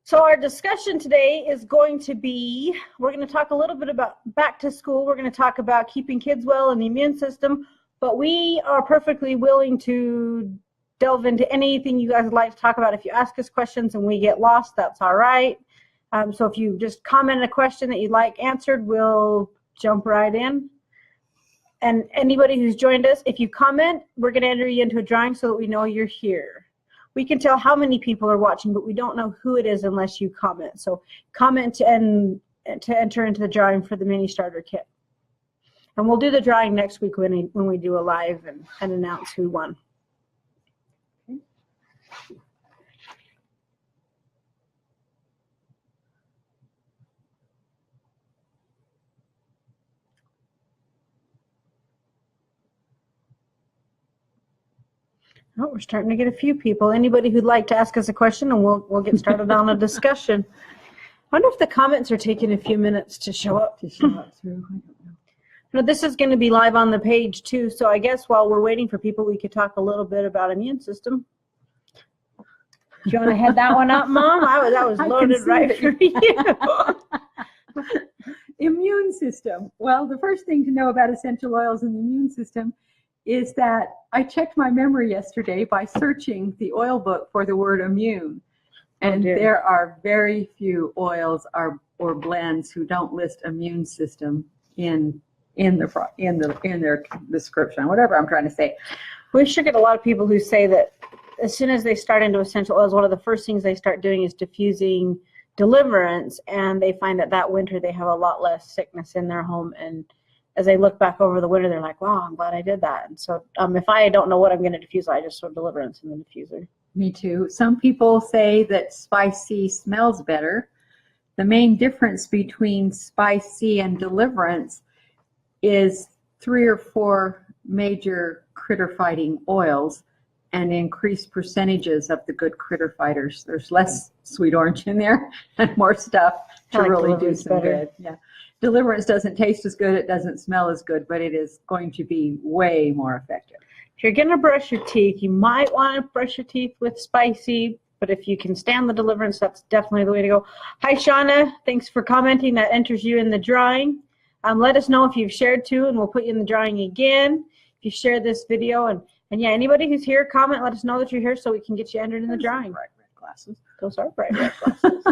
So our discussion today is going to be, we're going to talk a little bit about back to school. We're going to talk about keeping kids well and the immune system, but we are perfectly willing to delve into anything you guys would like to talk about. If you ask us questions and we get lost, that's all right. So if you just comment a question that you'd like answered, we'll jump right in. And anybody who's joined us, if you comment, we're going to enter you into a drawing so that we know you're here. We can tell how many people are watching, but we don't know who it is unless you comment. So comment and to enter into the drawing for the mini starter kit. And we'll do the drawing next week when we do a live and announce who won. Okay. Oh, we're starting to get a few people. Anybody who'd like to ask us a question, and we'll get started on a discussion. I wonder if the comments are taking a few minutes to show up. through. I don't know. No, this is going to be live on the page too. So I guess while we're waiting for people, we could talk a little bit about immune system. Do you want to head that one up, Mom? That was loaded right for you. Immune system. Well, the first thing to know about essential oils and the immune system is that I checked my memory yesterday by searching the oil book for the word immune. And there are very few oils or blends who don't list immune system in their description, whatever I'm trying to say. We should get a lot of people who say that as soon as they start into essential oils, one of the first things they start doing is diffusing deliverance, and they find that winter they have a lot less sickness in their home. And as they look back over the winter, they're like, wow, I'm glad I did that. And so if I don't know what I'm going to diffuse, I just throw deliverance in the diffuser. Me too. Some people say that Spicy smells better. The main difference between Spicy and Deliverance is 3 or 4 major critter fighting oils and increased percentages of the good critter fighters. There's less sweet orange in there and more stuff to really do some good. Yeah. Deliverance doesn't taste as good, it doesn't smell as good, but it is going to be way more effective. If you're going to brush your teeth, you might want to brush your teeth with Spicy, but if you can stand the Deliverance, that's definitely the way to go. Hi, Shauna. Thanks for commenting. That enters you in the drawing. Let us know if you've shared too, and we'll put you in the drawing again if you share this video. And yeah, anybody who's here, comment. Let us know that you're here so we can get you entered in the drawing. Bright red glasses. Those are bright red glasses.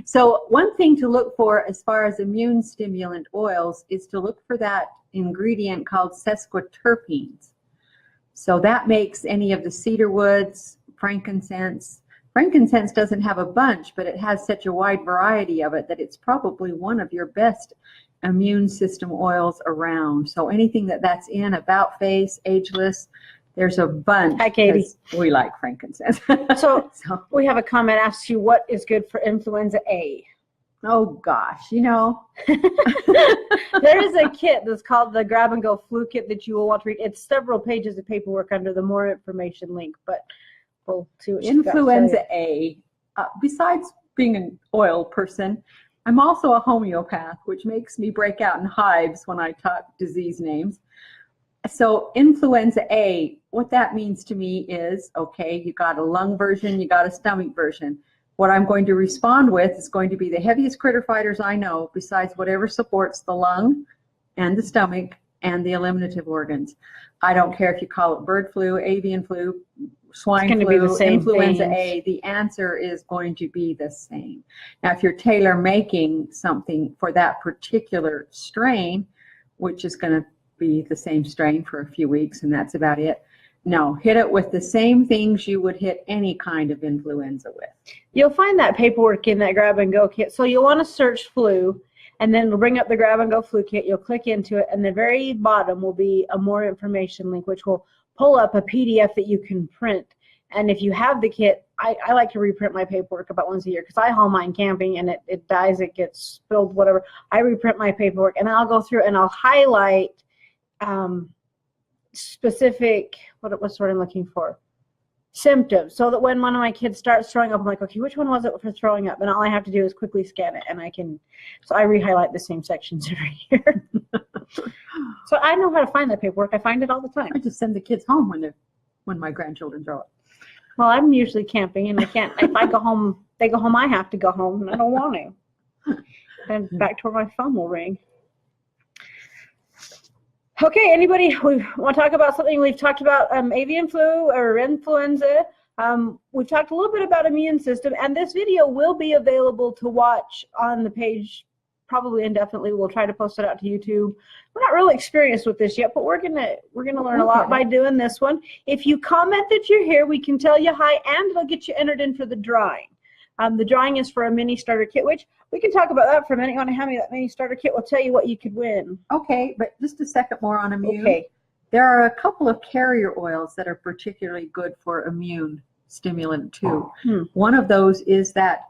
So one thing to look for as far as immune stimulant oils is to look for that ingredient called sesquiterpenes. So that makes any of the cedar woods, frankincense. Frankincense doesn't have a bunch, but it has such a wide variety of it that it's probably one of your best immune system oils around. So anything that's in About Face, Ageless, there's a bunch. Hi, Katie. We like frankincense. So we have a comment asks you what is good for influenza A. Oh gosh, there is a kit that's called the Grab and Go Flu Kit that you will want to read. It's several pages of paperwork under the more information link, but we'll see what influenza A. Besides being an oil person, I'm also a homeopath, which makes me break out in hives when I talk disease names. So influenza A, what that means to me is, okay, you got a lung version, you got a stomach version. What I'm going to respond with is going to be the heaviest critter fighters I know, besides whatever supports the lung and the stomach and the eliminative organs. I don't care if you call it bird flu, avian flu, swine flu, influenza A, the answer is going to be the same. Now, if you're tailor making something for that particular strain, which is going to be the same strain for a few weeks, and that's about it. No, hit it with the same things you would hit any kind of influenza with. You'll find that paperwork in that Grab and Go kit. So you'll want to search flu, and then it'll bring up the Grab and Go Flu Kit. You'll click into it, and the very bottom will be a more information link, which will pull up a PDF that you can print. And if you have the kit, I like to reprint my paperwork about once a year because I haul mine camping and it dies, it gets spilled, whatever. I reprint my paperwork, and I'll go through and I'll highlight specific, what's what I'm looking for, symptoms, so that when one of my kids starts throwing up, I'm like, okay, which one was it for throwing up? And all I have to do is quickly scan it, and so I re-highlight the same sections every year. So I know how to find that paperwork. I find it all the time. I just send the kids home when my grandchildren throw up. Well, I'm usually camping, and I can't. If I go home, they go home. I have to go home, and I don't want to. Then back to where my phone will ring. Okay, anybody we want to talk about something? We've talked about avian flu or influenza. We've talked a little bit about immune system, and this video will be available to watch on the page probably indefinitely. We'll try to post it out to YouTube. We're not really experienced with this yet, but we're gonna learn a lot by doing this one. If you comment that you're here, we can tell you hi, and it'll get you entered in for the drawing. The drawing is for a mini starter kit, which we can talk about that for a minute. You want to hand me that mini starter kit? We'll tell you what you could win. Okay, but just a second more on immune. Okay. There are a couple of carrier oils that are particularly good for immune stimulant too. One of those is that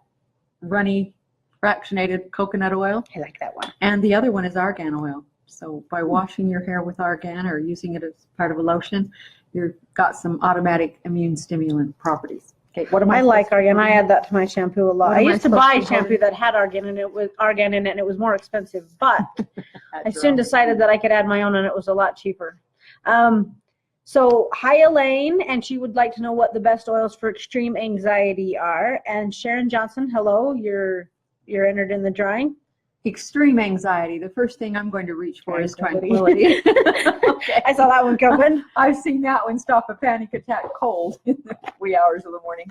runny fractionated coconut oil. I like that one. And the other one is argan oil. So by washing your hair with argan or using it as part of a lotion, you've got some automatic immune stimulant properties. Okay, what am I like argan. I add that to my shampoo a lot. I used to buy shampoo holding? that had argan in it, and it was more expensive. But I soon decided that I could add my own, and it was a lot cheaper. So hi Elaine, and she would like to know what the best oils for extreme anxiety are. And Sharon Johnson, hello, you're entered in the drawing. Extreme anxiety. The first thing I'm going to reach for is tranquility. Okay. I saw that one coming. I've seen that one stop a panic attack cold in the wee hours of the morning.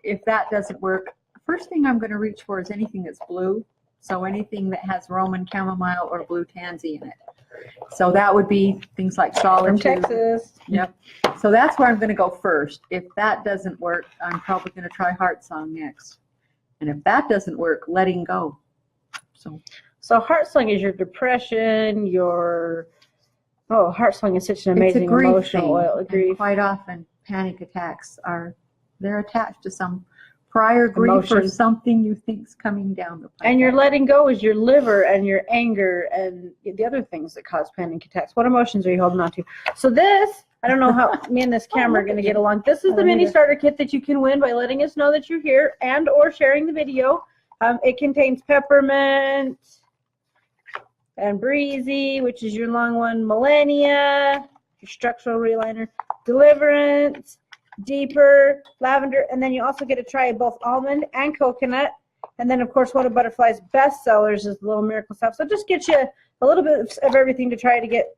If that doesn't work, first thing I'm going to reach for is anything that's blue. So anything that has Roman chamomile or blue tansy in it. So that would be things like solitude. From Texas. Yep. So that's where I'm going to go first. If that doesn't work, I'm probably going to try Heart Song next. And if that doesn't work, letting go. So Heart Song is your depression, Heart Song is such an amazing emotional oil. Grief. Quite often panic attacks they're attached to some prior grief or something you think's coming down the pipe. And your letting go is your liver and your anger and the other things that cause panic attacks. What emotions are you holding on to? So this, I don't know how me and this camera are going to get along. This is the mini starter kit that you can win by letting us know that you're here and or sharing the video. It contains peppermint and breezy, which is your long one, millennia, your structural reliner, deliverance, deeper, lavender, and then you also get to try both almond and coconut. And then, of course, one of Butterfly's best sellers is the Little Miracle stuff. So just get you a little bit of everything to try to get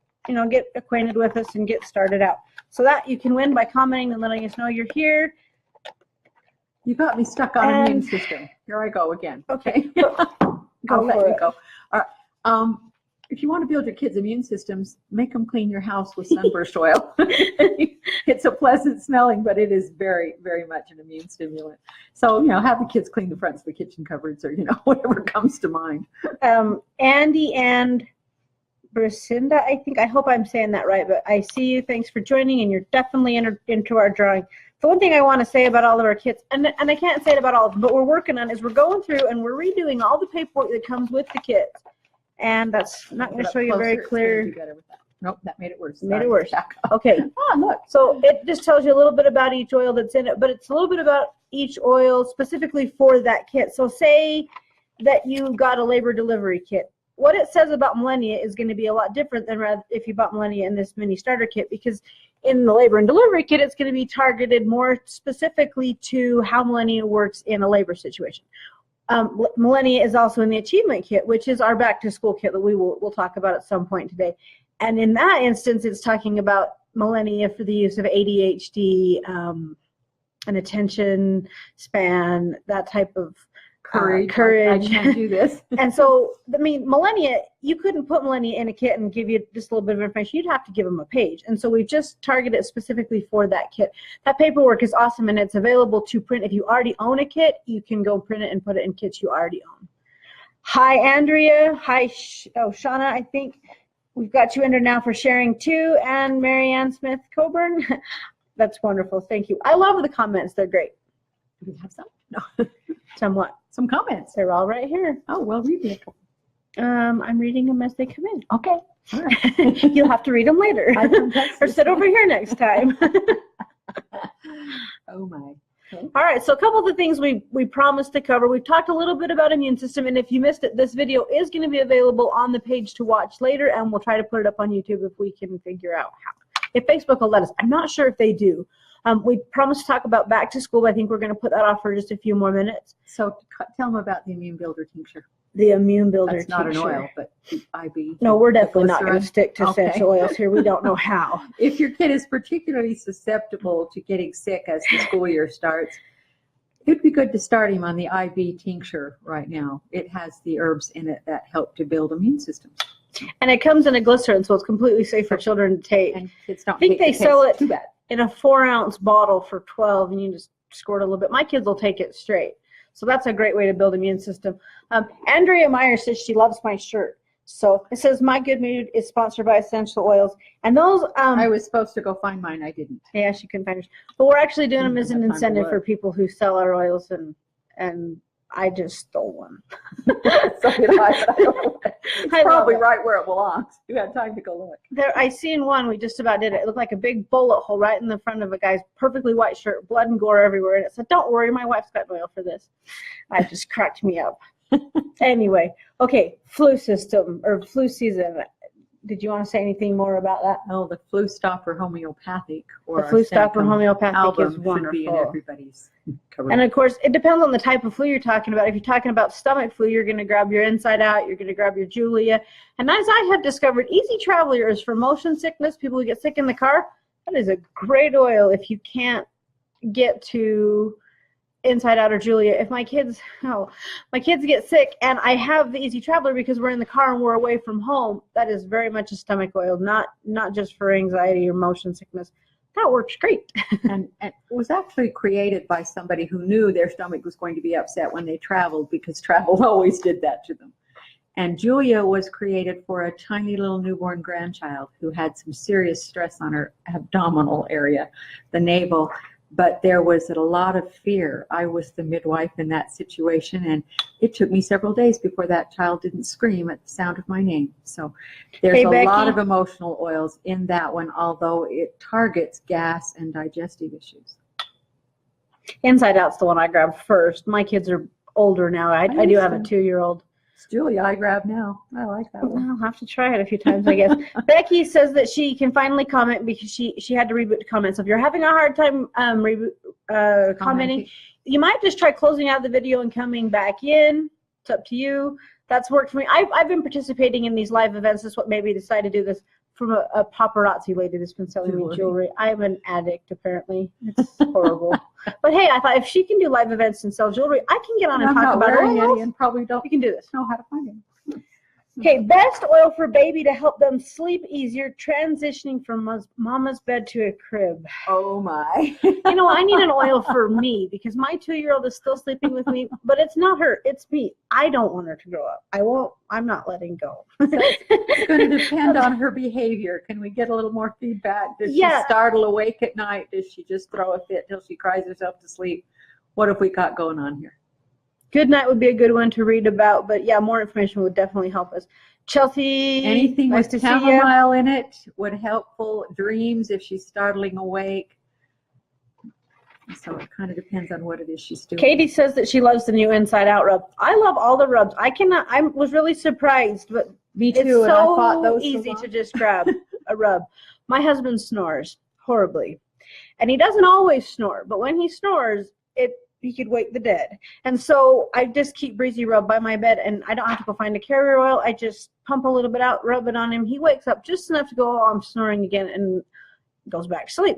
acquainted with us and get started out. So that you can win by commenting and letting us know you're here. You got me stuck on immune system. Here I go again. Okay. I'll let you go. All right. If you want to build your kids' immune systems, make them clean your house with sunburst oil. It's a pleasant smelling, but it is very, very much an immune stimulant. So, have the kids clean the fronts of the kitchen cupboards or, whatever comes to mind. Andy and Bracinda, I hope I'm saying that right, but I see you. Thanks for joining, and you're definitely entered into our drawing. The one thing I want to say about all of our kits, and I can't say it about all of them, but we're working on is we're going through and we're redoing all the paperwork that comes with the kits. And that's not going to show you very clear. Nope, that made it worse. Made it worse. Okay. Oh, look. So it just tells you a little bit about each oil that's in it, but it's a little bit about each oil specifically for that kit. So say that you got a labor delivery kit. What it says about Millennia is going to be a lot different than if you bought Millennia in this mini starter kit, because in the labor and delivery kit, it's going to be targeted more specifically to how Millennia works in a labor situation. Millennia is also in the achievement kit, which is our back to school kit that we'll talk about at some point today. And in that instance, it's talking about Millennia for the use of ADHD, and attention span, that type of courage. I can't do this. And so, Millennia, you couldn't put Millennia in a kit and give you just a little bit of information. You'd have to give them a page. And so we've just targeted it specifically for that kit. That paperwork is awesome, and it's available to print. If you already own a kit, you can go print it and put it in kits you already own. Hi, Andrea. Hi, Shauna, I think. We've got you in there now for sharing too. And Marianne Smith Coburn. That's wonderful. Thank you. I love the comments. They're great. Do we have some? No. Somewhat. Some comments. They're all right here. Oh, well, read it. I'm reading them as they come in. Okay. All right. You'll have to read them later. Or sit over here next time. Oh, my. Okay. All right, so a couple of the things we promised to cover. We've talked a little bit about immune system, and if you missed it, this video is going to be available on the page to watch later, and we'll try to put it up on YouTube if we can figure out how. If Facebook will let us. I'm not sure if they do. We promised to talk about back to school, but I think we're going to put that off for just a few more minutes. So tell them about the Immune Builder tincture. The Immune Builder That's not tincture. an oil, but the IV. No, we're definitely not going to glycerin. stick to Okay. essential oils here. We don't know how. If your kid is particularly susceptible to getting sick as the school year starts, it would be good to start him on the IV tincture right now. It has the herbs in it that help to build immune systems. And it comes in a glycerin, so it's completely safe for children to take. And kids don't I think they sell it too bad. in a 4-ounce bottle for $12, and you just squirt a little bit. My kids will take it straight. So that's a great way to build immune system. Andrea Meyer says she loves my shirt. So it says My Good Mood is sponsored by Essential Oils. And those I was supposed to go find mine. I didn't. yeah, she couldn't find hers. But we're actually doing them as an Didn't have time to incentive look. for people who sell our oils, and I just stole one. So did I, but I don't know. It's I love probably it. right where it belongs. You had time to go look. There, I seen one. We just about did it. It looked like a big bullet hole right in the front of a guy's perfectly white shirt, blood and gore everywhere. And it said, "Don't worry, my wife's got oil for this." I just cracked me up. Anyway, okay, flu system or flu season. Did you want to say anything more about that? Oh, the Flu Stopper homeopathic or The Flu Stopper Centrum homeopathic album is should wonderful. be in everybody's cover. And of course, it depends on the type of flu you're talking about. If you're talking about stomach flu, you're going to grab your Inside Out, you're going to grab your Julia. And as I have discovered, Easy Traveler is for motion sickness, people who get sick in the car. That is a great oil if you can't get to Inside Out or Julia. If my kids get sick and I have the Easy Traveler because we're in the car and we're away from home, that is very much a stomach oil, not just for anxiety or motion sickness. That works great. And it was actually created by somebody who knew their stomach was going to be upset when they traveled, because travel always did that to them. And Julia was created for a tiny little newborn grandchild who had some serious stress on her abdominal area, the navel. But there was a lot of fear. I was the midwife in that situation, and it took me several days before that child didn't scream at the sound of my name. So there's Hey, a Becky. lot of emotional oils in that one, although it targets gas and digestive issues. Inside Out's the one I grabbed first. My kids are older now. I do have a 2-year-old. It's Julia I grab now. I like that one. I'll have to try it a few times, I guess. Becky says that she can finally comment because she had to reboot the comments. So if you're having a hard time commenting, you might just try closing out the video and coming back in. It's up to you. That's worked for me. I've been participating in these live events. That's what made me decide to do this, from a paparazzi lady that's been selling me jewelry. I'm an addict, apparently. It's horrible. But hey, I thought if she can do live events and sell jewelry, I can get on and talk about oils. And probably don't We can do this. know how to find it. Okay, best oil for baby to help them sleep easier, transitioning from mama's bed to a crib. Oh my. You know, I need an oil for me because my 2-year-old is still sleeping with me, but it's not her, it's me. I don't want her to grow up. I'm not letting go. It's going to depend on her behavior. Can we get a little more feedback? Does she startle awake at night? Does she just throw a fit till she cries herself to sleep? What have we got going on here? Good Night would be a good one to read about, but yeah, more information would definitely help us. Chelsea, Anything nice with to see you. chamomile in it would helpful. Dreams if she's startling awake. So it kind of depends on what it is she's doing. Katie says that she loves the new Inside Out rub. I love all the rubs. I was really surprised, but Me too. it's and I so fought those easy so long. to just grab a rub. My husband snores horribly, and he doesn't always snore, but when he snores, he could wake the dead. And so I just keep Breezy Rub by my bed, and I don't have to go find a carrier oil. I just pump a little bit out, rub it on him. He wakes up just enough to go, oh, I'm snoring again, and goes back to sleep.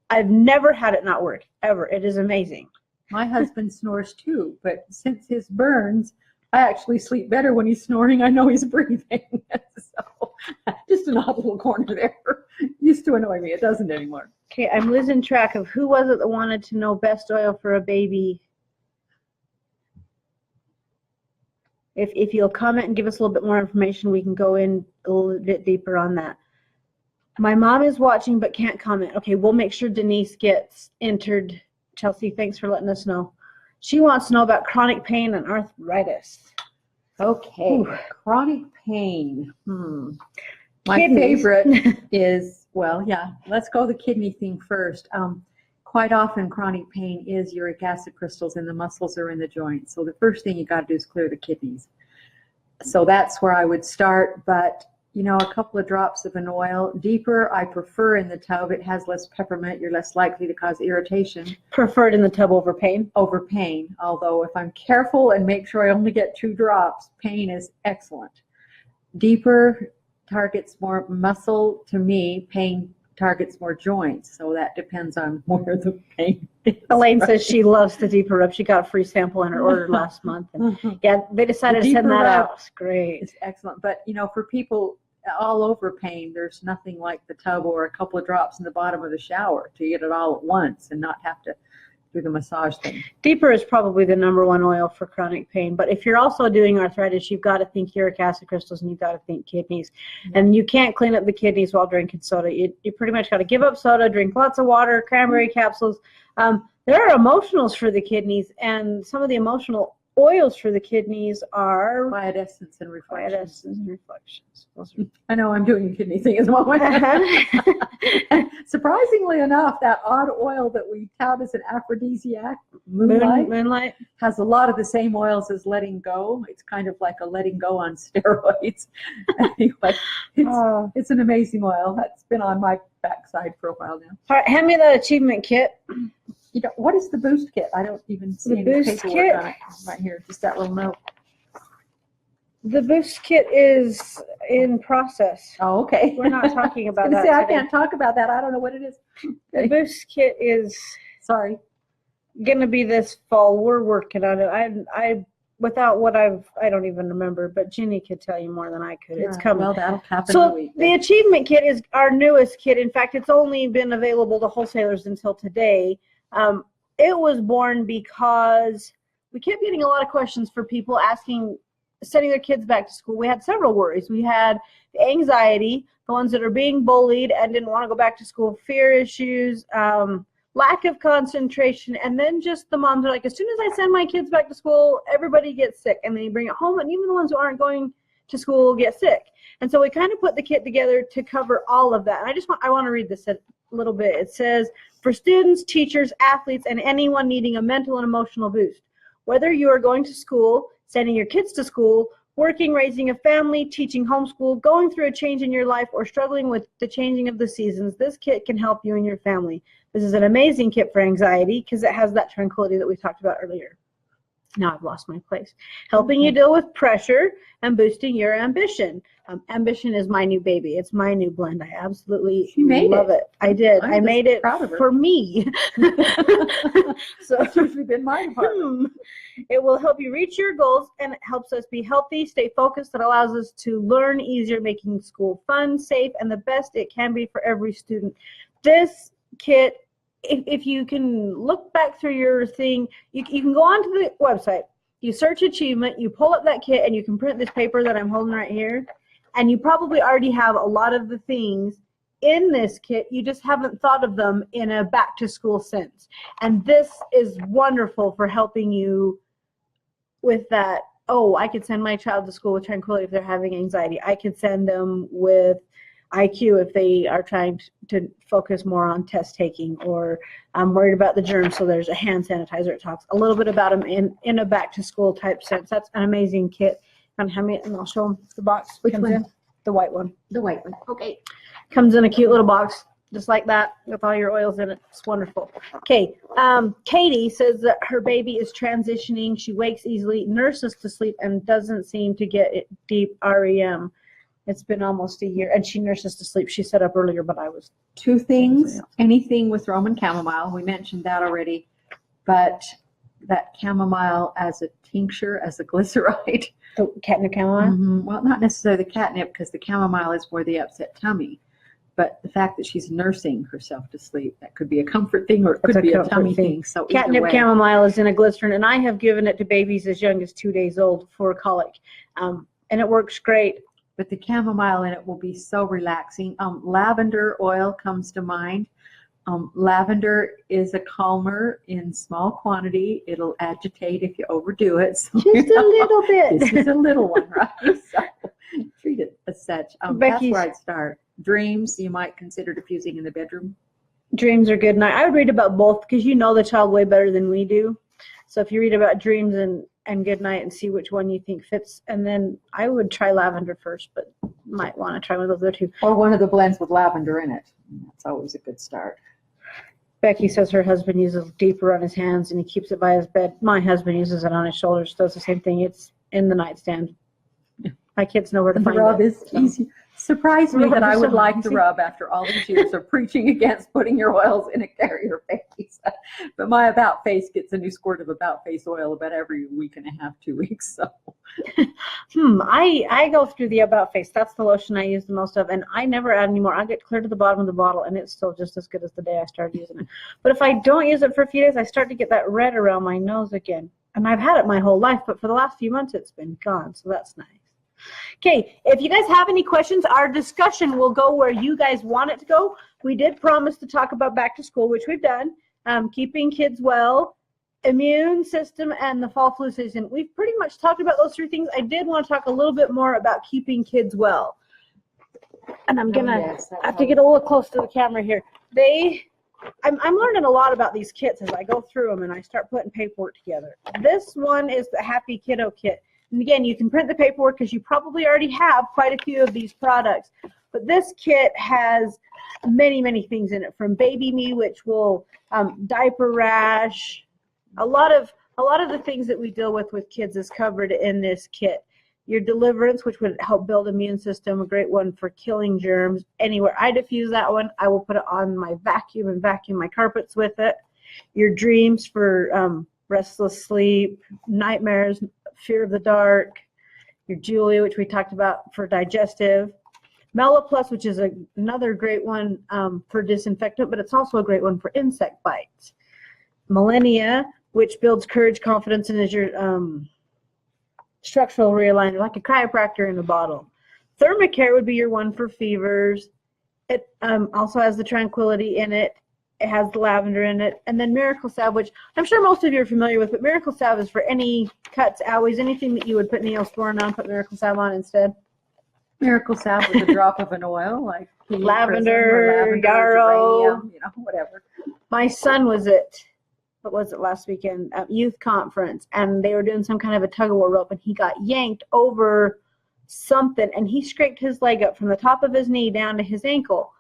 I've never had it not work, ever. It is amazing. My husband snores too, but since his burns, I actually sleep better when he's snoring. I know he's breathing. So just an odd little corner there. Used to annoy me. It doesn't anymore. Okay, I'm losing track of who was it that wanted to know best oil for a baby. If you'll comment and give us a little bit more information, we can go in a little bit deeper on that. My mom is watching but can't comment. Okay, we'll make sure Denise gets entered. Chelsea, thanks for letting us know. She wants to know about chronic pain and arthritis. Okay, Ooh. Chronic pain. My Kidneys. favorite is, let's go the kidney thing first. Quite often chronic pain is uric acid crystals in the muscles or in the joints. So the first thing you got to do is clear the kidneys. So that's where I would start, but a couple of drops of an oil. Deeper, I prefer in the tub. It has less peppermint. You're less likely to cause irritation. Preferred in the tub over pain? Over pain. Although if I'm careful and make sure I only get 2 drops, pain is excellent. Deeper targets more muscle to me. Pain targets more joints. So that depends on where the pain is. Elaine says she loves the deeper rub. She got a free sample in her order last month. And yeah, they decided to send that out. It's great. It's excellent. But, for people all over pain, there's nothing like the tub or a couple of drops in the bottom of the shower to get it all at once and not have to do the massage thing. Deeper is probably the #1 oil for chronic pain. But if you're also doing arthritis, you've got to think uric acid crystals and you've got to think kidneys. Yeah. And you can't clean up the kidneys while drinking soda. You pretty much got to give up soda, drink lots of water, cranberry capsules. There are emotionals for the kidneys, and some of the emotional oils for the kidneys are Biodescence and reflections. I know I'm doing a kidney thing at the moment. Surprisingly enough, that odd oil that we tout as an aphrodisiac, moonlight, has a lot of the same oils as letting go. It's kind of like a letting go on steroids. Anyway, it's an amazing oil. That's been on my backside for a while now. All right, hand me that achievement kit. What is the boost kit? I don't even see any paperwork on it right here. Just that little note. The boost kit is in process. Oh, okay. We're not talking about that. I can't talk about that. I don't know what it is. The boost kit is going to be this fall. We're working on it. I without what I don't even remember, but Ginny could tell you more than I could. It's coming. Well, that'll happen. So the achievement kit is our newest kit. In fact, it's only been available to wholesalers until today. It was born because we kept getting a lot of questions for people sending their kids back to school. We had several worries. We had the anxiety, the ones that are being bullied and didn't want to go back to school, fear issues, lack of concentration, and then just the moms are like, as soon as I send my kids back to school, everybody gets sick, and then you bring it home, and even the ones who aren't going to school get sick. And so we kind of put the kit together to cover all of that. And I want to read this a little bit. It says, for students, teachers, athletes, and anyone needing a mental and emotional boost, whether you are going to school, sending your kids to school, working, raising a family, teaching homeschool, going through a change in your life, or struggling with the changing of the seasons, this kit can help you and your family. This is an amazing kit for anxiety because it has that tranquility that we talked about earlier. Now I've lost my place. Helping you deal with pressure and boosting your ambition. Ambition is my new baby. It's my new blend. I absolutely love it. I did. I made it for me. So it's usually been my department. It will help you reach your goals, and it helps us be healthy, stay focused. It allows us to learn easier, making school fun, safe, and the best it can be for every student. This kit, if you can look back through your thing, you can go onto the website, you search achievement, you pull up that kit, and you can print this paper that I'm holding right here, and you probably already have a lot of the things in this kit. You just haven't thought of them in a back to school sense. And this is wonderful for helping you with that. Oh, I could send my child to school with tranquility if they're having anxiety. I could send them with IQ if they are trying to focus more on test taking, or I'm worried about the germs, so there's a hand sanitizer. It talks a little bit about them in a back to school type sense. That's an amazing kit. And I'll show them the box. Which one? The white one. The white one. Okay. Comes in a cute little box, just like that, with all your oils in it. It's wonderful. Okay. Katie says that her baby is transitioning. She wakes easily, nurses to sleep, and doesn't seem to get deep REM. It's been almost a year, and she nurses to sleep. She set up earlier, but I was. 2 things. Anything with Roman chamomile. We mentioned that already, but that chamomile as a tincture, as a glyceride. The catnip chamomile? Mm-hmm. Well, not necessarily the catnip, because the chamomile is for the upset tummy. But the fact that she's nursing herself to sleep, that could be a comfort thing, or it could be a tummy thing. So catnip chamomile is in a glycerin, and I have given it to babies as young as 2 days old for colic, and it works great. But the chamomile in it will be so relaxing. Lavender oil comes to mind. Lavender is a calmer in small quantity. It'll agitate if you overdo it. So, just a little bit. This is a little one, right? So treat it as such. That's where I'd start. Dreams, you might consider diffusing in the bedroom. Dreams are good. And I would read about both, because you know the child way better than we do. So if you read about dreams and and good night and see which one you think fits. And then I would try lavender first, but might want to try one of those other two. Or one of the blends with lavender in it. That's always a good start. Becky says her husband uses deeper on his hands and he keeps it by his bed. My husband uses it on his shoulders, does the same thing. It's in the nightstand. My kids know where to find it. The rub is easy. Surprised me that I would like the easy. rub after all these years of preaching against putting your oils in a carrier face. But my About Face gets a new squirt of About Face oil about every week and a half, 2 weeks. So, I go through the About Face. That's the lotion I use the most of, and I never add any more. I get clear to the bottom of the bottle, and it's still just as good as the day I started using it. But if I don't use it for a few days, I start to get that red around my nose again. And I've had it my whole life, but for the last few months, it's been gone, so that's nice. Okay, if you guys have any questions, our discussion will go where you guys want it to go. We did promise to talk about back to school, which we've done, keeping kids well, immune system, and the fall flu season. We've pretty much talked about those three things. I did want to talk a little bit more about keeping kids well. And I'm going to have to get a little close to the camera here. I'm learning a lot about these kits as I go through them and I start putting paperwork together. This one is the Happy Kiddo Kit. And again, you can print the paperwork because you probably already have quite a few of these products. But this kit has many, many things in it, from Baby Me, which will diaper rash. A lot of the things that we deal with kids is covered in this kit. Your Deliverance, which would help build immune system, a great one for killing germs. Anywhere I diffuse that one, I will put it on my vacuum and vacuum my carpets with it. Your Dreams for restless sleep, nightmares, fear of the dark. Your Julia, which we talked about for digestive. Melaplus, which is another great one for disinfectant, but it's also a great one for insect bites. Millennia, which builds courage, confidence, and is your structural realigner, like a chiropractor in a bottle. Thermacare would be your one for fevers. It also has the Tranquility in it. It has the lavender in it. And then Miracle Salve, which I'm sure most of you are familiar with, but Miracle Salve is for any cuts, owies, anything that you would put Neosporin on, put Miracle Salve on instead. Miracle Salve with a drop of an oil, like lavender, yarrow, geranium, whatever. My son was at, what was it, last weekend, at youth conference, and they were doing some kind of a tug-of-war rope, and he got yanked over something, and he scraped his leg up from the top of his knee down to his ankle.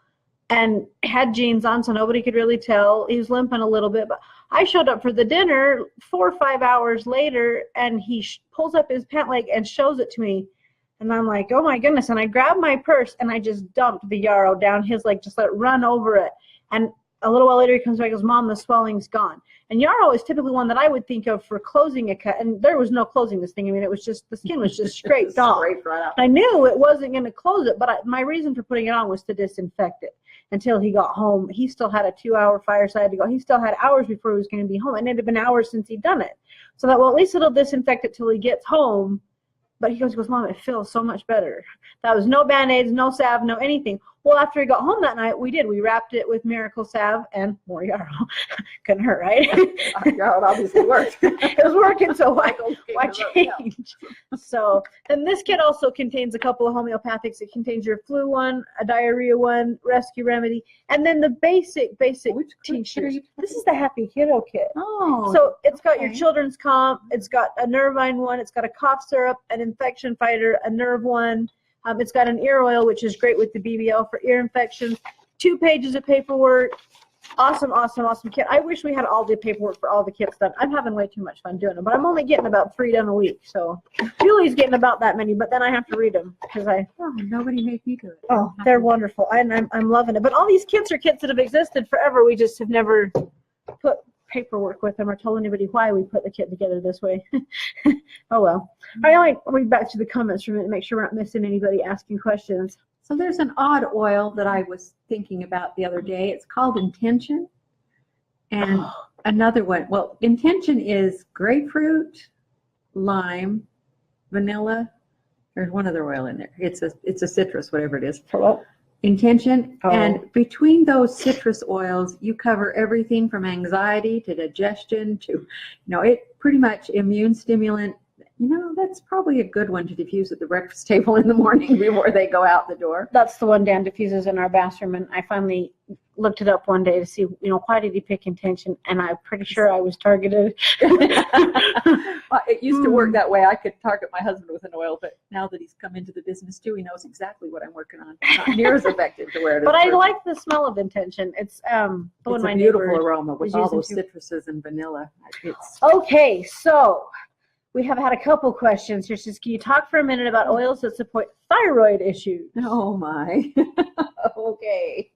And had jeans on, so nobody could really tell. He was limping a little bit, but I showed up for the dinner 4 or 5 hours later, and he pulls up his pant leg and shows it to me. And I'm like, oh my goodness. And I grabbed my purse, and I just dumped the yarrow down his leg, just let it run over it. And a little while later, he comes back and goes, Mom, the swelling's gone. And yarrow is typically one that I would think of for closing a cut. And there was no closing this thing. I mean, it was just, the skin was just scraped off. Right out. I knew it wasn't going to close it, but my reason for putting it on was to disinfect it. Until he got home, he still had a 2-hour fireside to go. He still had hours before he was going to be home, and it had been hours since he'd done it. So that, well, at least it'll disinfect it till he gets home. But he goes, Mom, it feels so much better. That was no Band-Aids, no salve, no anything. Well, after he got home that night, we did. We wrapped it with Miracle Salve and more yarrow. Couldn't hurt, right? Yarrow obviously worked. It was working, so why change? So, and this kit also contains a couple of homeopathics. It contains your flu one, a diarrhea one, rescue remedy, and then the basic tinctures. This is the Happy Kiddo Kit. Oh. So it's got your children's comp, it's got a nervine one, it's got a cough syrup, an infection fighter, a nerve one. It's got an ear oil, which is great with the BBL for ear infections. 2 pages of paperwork. Awesome, awesome, awesome kit. I wish we had all the paperwork for all the kits done. I'm having way too much fun doing them, but I'm only getting about 3 done a week. So Julie's getting about that many, but then I have to read them because nobody made me do it. Oh, they're wonderful, and I'm loving it. But all these kits are kits that have existed forever. We just have never put paperwork with them or told anybody why we put the kit together this way. Oh well. I like read back to the comments for a minute and make sure we're not missing anybody asking questions. So there's an odd oil that I was thinking about the other day. It's called Intention. And another one, well, Intention is grapefruit, lime, vanilla. There's one other oil in there. It's a citrus, whatever it is. Hello? Intention. And between those citrus oils, you cover everything from anxiety to digestion to, it pretty much immune stimulant. You know, that's probably a good one to diffuse at the breakfast table in the morning before they go out the door. That's the one Dan diffuses in our bathroom, and I finally looked it up one day to see, why did he pick intention, and I'm pretty sure I was targeted. It used to work that way. I could target my husband with an oil, but now that he's come into the business too, he knows exactly what I'm working on. It's not near as effective to wear it. But I like the smell of intention. It's a beautiful aroma with all those citruses and vanilla. Okay, so we have had a couple questions here. Says, can you talk for a minute about oils that support thyroid issues? Oh my. Okay.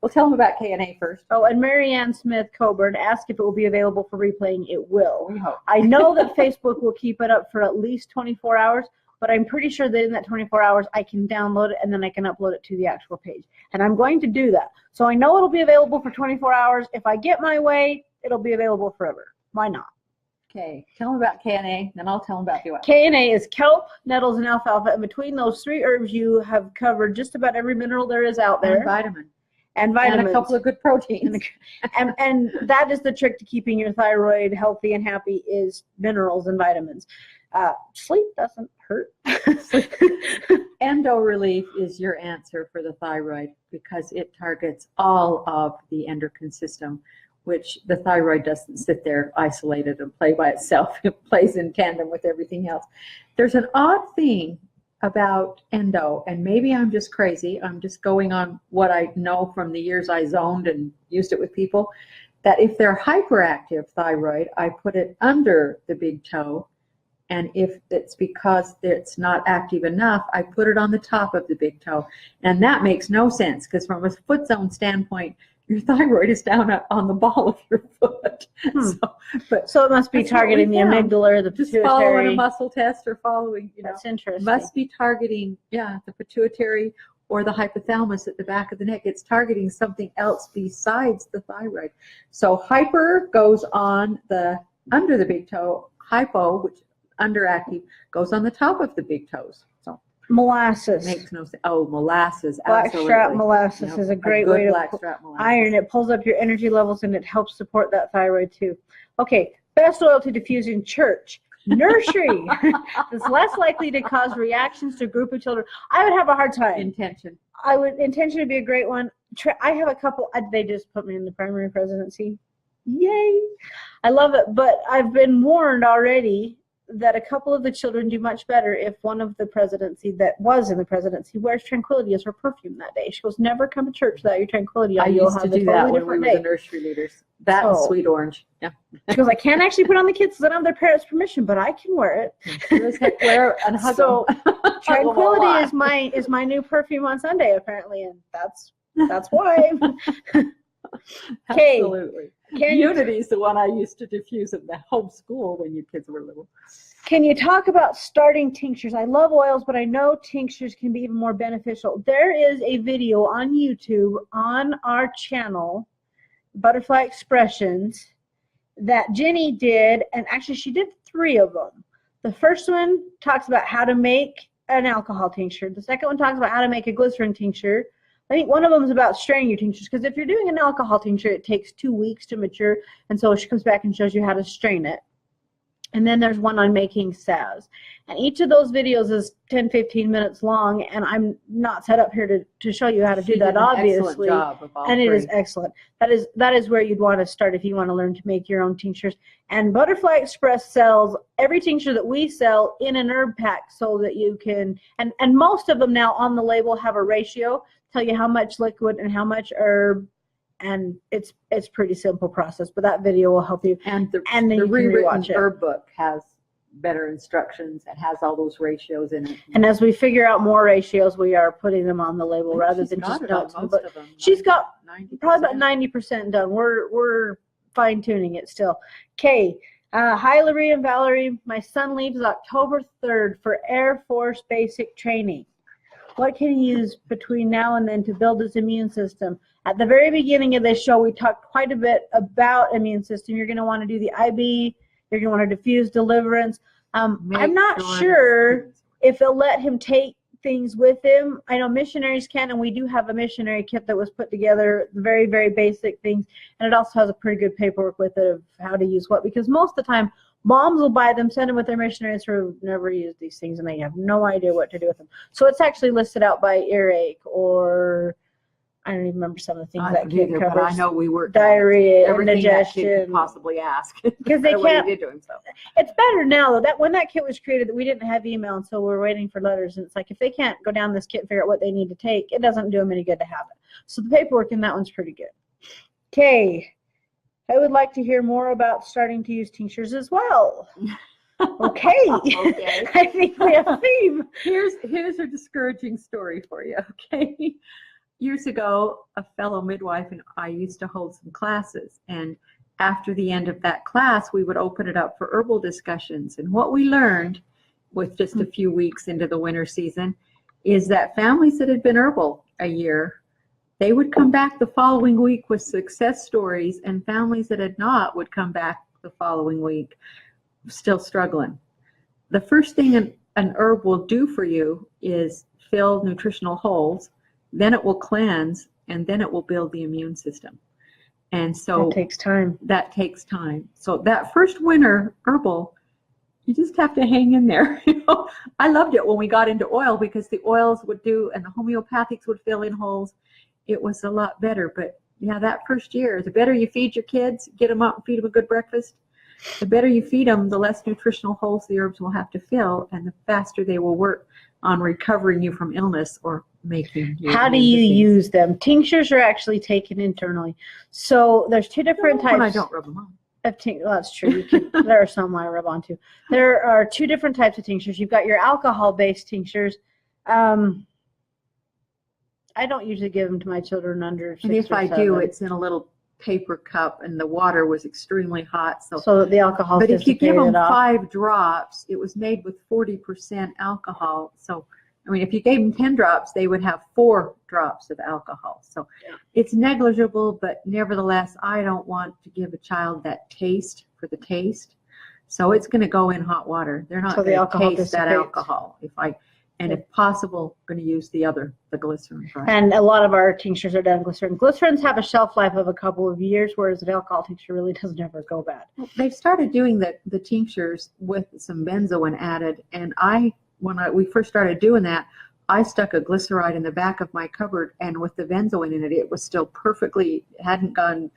We'll tell them about K&A first. Oh, and Marianne Smith Coburn asked if it will be available for replaying. It will. We hope. I know that Facebook will keep it up for at least 24 hours, but I'm pretty sure that in that 24 hours I can download it and then I can upload it to the actual page. And I'm going to do that. So I know it'll be available for 24 hours. If I get my way, it'll be available forever. Why not? Okay, tell them about K&A, then I'll tell them about the oil. K&A is kelp, nettles, and alfalfa. And between those three herbs, you have covered just about every mineral there is out there. And vitamins. And a couple of good proteins. and that is the trick to keeping your thyroid healthy and happy is minerals and vitamins. Sleep doesn't hurt. Endo Relief is your answer for the thyroid because it targets all of the endocrine system, which the thyroid doesn't sit there isolated and play by itself. It plays in tandem with everything else. There's an odd thing about endo, and maybe I'm just crazy. I'm just going on what I know from the years I zoned and used it with people, that if they're hyperactive thyroid, I put it under the big toe. And if it's because it's not active enough, I put it on the top of the big toe. And that makes no sense because from a foot zone standpoint, your thyroid is down on the ball of your foot. So it must be targeting the amygdala or the pituitary. Just following a muscle test or following, That's interesting. Must be targeting, the pituitary or the hypothalamus at the back of the neck. It's targeting something else besides the thyroid. So hyper goes on under the big toe. Hypo, which underactive, goes on the top of the big toes. So molasses. Makes no sense. Oh, molasses. Blackstrap molasses is a great way to iron. It pulls up your energy levels and it helps support that thyroid too. Okay, best oil to diffuse in church. Nursery. It's less likely to cause reactions to a group of children. I would have a hard time. Intention would be a great one. I have a couple. They just put me in the primary presidency. Yay. I love it. But I've been warned already that a couple of the children do much better if one of the presidency that was in the presidency wears Tranquility as her perfume that day. She goes, never come to church without your Tranquility. I used to do that when we were the nursery leaders. And Sweet Orange. Yeah. She goes, I can't actually put on the kids because I don't have their parents' permission, but I can wear it. Sure as heck wear it and hug so Tranquility is my new perfume on Sunday apparently, and that's why. Absolutely. Unity is the one I used to diffuse at the home school when you kids were little. Can you talk about starting tinctures? I love oils, but I know tinctures can be even more beneficial. There is a video on YouTube on our channel, Butterfly Expressions, that Jenny did, and actually she did 3 of them. The first one talks about how to make an alcohol tincture. The second one talks about how to make a glycerin tincture. I think one of them is about straining your tinctures, because if you're doing an alcohol tincture, it takes 2 weeks to mature, and so she comes back and shows you how to strain it. And then there's one on making salves. And each of those videos is 10-15 minutes long, and I'm not set up here to show you how to do that, obviously. And it is excellent. That is where you'd want to start if you want to learn to make your own tinctures. And Butterfly Express sells every tincture that we sell in an herb pack so that you can, and most of them now on the label have a ratio, tell you how much liquid and how much herb, and it's pretty simple process, but that video will help you. And the rewritten herb book has better instructions and has all those ratios in it. And as we figure out more ratios, we are putting them on the label rather than just notes. But she's got probably about 90% done. We're fine tuning it still. Okay. Hi, LaRee and Valaree. My son leaves October 3rd for Air Force basic training. What can he use between now and then to build his immune system? At the very beginning of this show, we talked quite a bit about immune system. You're going to want to do the IB. You're going to want to diffuse deliverance. I'm not sure if they'll let him take things with him. I know missionaries can, and we do have a missionary kit that was put together, very, very basic things. And it also has a pretty good paperwork with it of how to use what, because most of the time, Moms will buy them, send them with their missionaries who never used these things, and they have no idea what to do with them. So it's actually listed out by earache, or I don't even remember some of the things that kit covers. But I know we worked diarrhea, everything indigestion. that kid could possibly ask. Because they what can't. he did to himself. It's better now though. That when that kit was created, we didn't have email, and so we're waiting for letters. And it's like if they can't go down this kit and figure out what they need to take, it doesn't do them any good to have it. So the paperwork in that one's pretty good. Okay, I would like to hear more about starting to use tinctures as well. Okay. Okay. I think we have a theme. Here's a discouraging story for you. Okay. Years ago, a fellow midwife and I used to hold some classes, and after the end of that class, we would open it up for herbal discussions. And what we learned with just a few weeks into the winter season is that families that had been herbal a year, they would come back the following week with success stories, and families that had not would come back the following week still struggling. The first thing an herb will do for you is fill nutritional holes. Then it will cleanse, and then it will build the immune system. And so that takes time. That takes time. So that first winter herbal, you just have to hang in there. I loved it when we got into oil because the oils would do, and the homeopathics would fill in holes. It was a lot better. But yeah, that first year, the better you feed your kids, get them up and feed them a good breakfast, the better you feed them, the less nutritional holes the herbs will have to fill, and the faster they will work on recovering you from illness or making you. How do you use them? Tinctures are actually taken internally. So there's two different types. I don't rub them on. Well, that's true. There are some I rub on too. There are two different types of tinctures. You've got your alcohol-based tinctures. I don't usually give them to my children under 6 and if or I 7. do, it's in a little paper cup, and the water was extremely hot. So that the alcohol. But if you give them off. 5 drops, it was made with 40% alcohol. So, I mean, if you gave them 10 drops, they would have 4 drops of alcohol. So it's negligible, but nevertheless, I don't want to give a child that taste for the taste. So it's going to go in hot water. They're not going to taste that alcohol. If possible, going to use the glycerin. Right? And a lot of our tinctures are done in glycerin. Glycerins have a shelf life of a couple of years, whereas an alcohol tincture really doesn't ever go bad. They've started doing the tinctures with some benzoin added, and when we first started doing that, I stuck a glyceride in the back of my cupboard, and with the benzoin in it, it was still perfectly, hadn't gone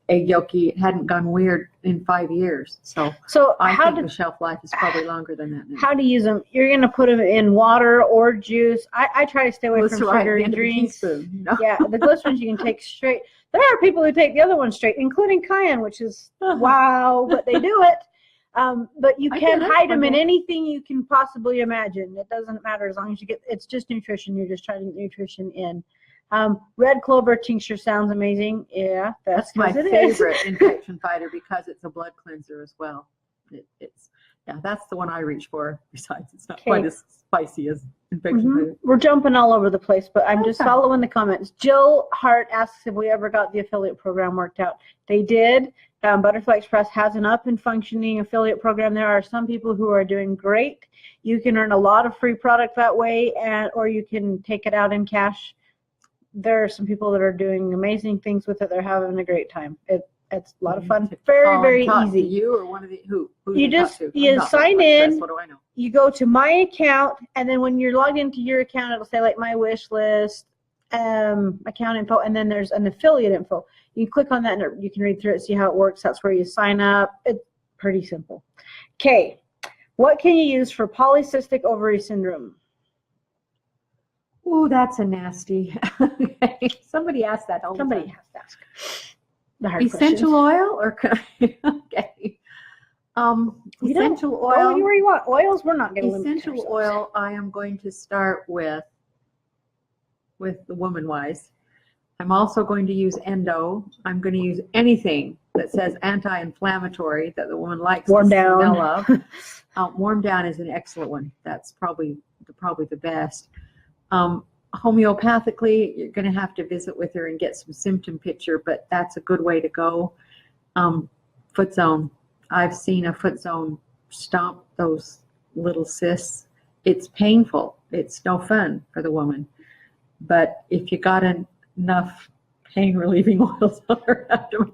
egg yolky, it hadn't gone weird in 5 years. So I think the shelf life is probably longer than that now. How to use them? You're going to put them in water or juice. I try to stay away from sugar and drinks. Yeah, the glycerins you can take straight. There are people who take the other one straight, including cayenne, which is wow, but they do it. But you can hide them in anything you can possibly imagine. It doesn't matter as long as it's just nutrition. You're just trying to get nutrition in. Red clover tincture sounds amazing. Yeah, that's my favorite infection fighter because it's a blood cleanser as well. That's the one I reach for. Besides, it's not quite as spicy as infection fighter. We're jumping all over the place, but I'm just following the comments. Jill Hart asks if we ever got the affiliate program worked out. They did. Butterfly Express has an up and functioning affiliate program. There are some people who are doing great. You can earn a lot of free product that way, or you can take it out in cash. There are some people that are doing amazing things with it. They're having a great time. It's a lot of fun. Very, very easy. You or one of the who you sign in. What do I know? You go to my account, and then when you're logged into your account, it'll say like my wish list, account info, and then there's an affiliate info. You click on that, and you can read through it, see how it works. That's where you sign up. It's pretty simple. Okay, what can you use for polycystic ovary syndrome? Oh, that's a nasty. Somebody asked that. Somebody has to ask. The hard essential questions. Oil or okay. Essential oil. Go where you want. Oils, we're not going to limit essential oil. I am going to start with the Woman Wise. I'm also going to use Endo. I'm going to use anything that says anti-inflammatory that the woman likes Warm the down. smell of. Warm Down is an excellent one. That's probably the best. Homeopathically, you're going to have to visit with her and get some symptom picture, but that's a good way to go. Foot zone. I've seen a foot zone stomp those little cysts. It's painful. It's no fun for the woman. But if you got enough pain relieving oils on her abdomen.